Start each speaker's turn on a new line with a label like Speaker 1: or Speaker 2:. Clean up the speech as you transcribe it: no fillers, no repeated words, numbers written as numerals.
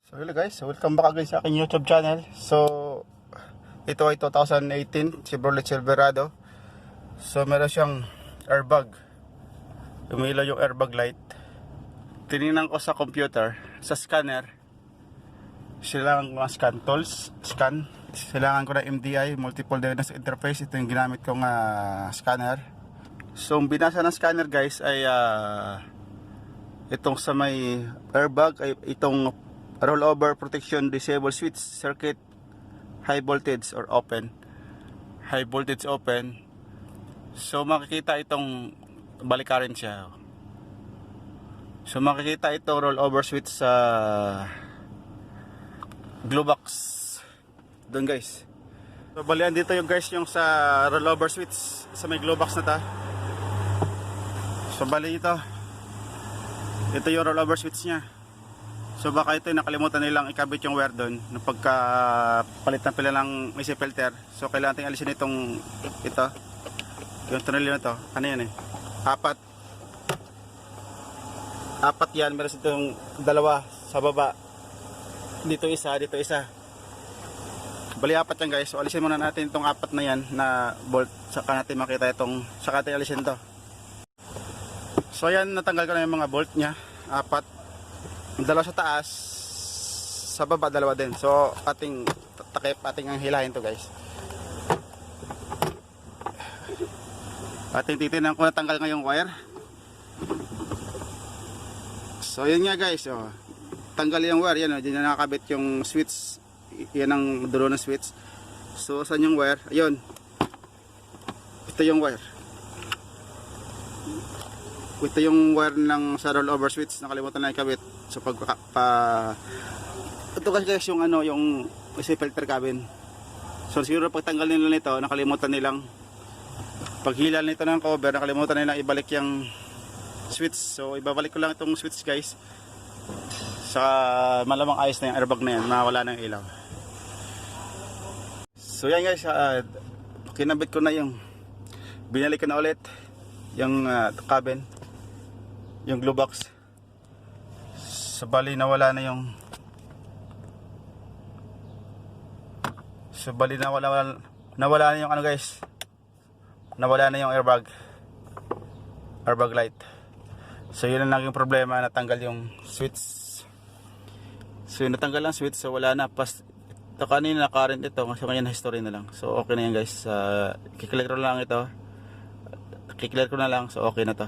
Speaker 1: So hello guys, welcome back again sa aking YouTube channel. So ito ay 2018 Chevrolet Silverado. So meron siyang airbag. Umilaw yung airbag light. Tinignan ko sa computer, sa scanner. Kailangan ko ng scan tools, scan. Kailangan ko ng MDI, multiple diagnostic interface. Ito yung ginamit kong scanner. So ang binasa ng scanner guys ay itong sa may airbag ay itong rollover protection disable switch circuit high voltage or open, high voltage open. So makikita itong balikarin siya. So makikita itong rollover switch sa glue box doon guys. So balian dito yung guys yung sa rollover switch sa may glue box na ta. So bali ito yung rollover switch nya. So baka ito yung nakalimutan nilang ikabit yung wire doon nung pagka-palit na pila ng AC filter. So kailangan natin alisin itong ito. Yung tornilyo na to. Ano yan eh? Apat yan. Meron itong dalawa sa baba. Dito isa, dito isa. Bali apat yan guys. So alisin muna natin itong apat na yan na bolt. Saka natin makita itong, saka natin alisin to. So yan, natanggal ko na yung mga bolt nya. Apat. Dalawa sa taas, sa baba dalawa din. So ating takip, ating ang hilahin to guys. Ating titinan kung natanggal ngayong wire. So yun nga guys, oh. Tanggal yung wire, yan oh, diyan na nakakabit yung switch. Yan ang dulo ng switch. So saan yung wire? Ayun. Ito yung wire. Ito yung wire ng sa rollover switch, nakalimutan na ikabit. So ito kasi guys yung ano, yung AC filter cabin. So siguro pag tanggal nila nito, nakalimutan nilang paghila nito ng cover, nakalimutan nilang ibalik yung switch. So ibabalik ko lang itong switch guys. Sa malamang ayos na yung airbag na yan, mawala na yung ilaw. So yan guys, kinabit ko na yung, binalik ko na ulit yung cabin, yung glue box. So bali nawala na yung nawala na yung ano guys, nawala na yung airbag light. So yun ang naging problema, natanggal yung switch. So yun, natanggal ang switch, so wala na. Pas ito kanina na current ito, so ngayon history na lang. So okay na yan guys, kiklear ko lang ito, kiklear ko na lang, so okay na to.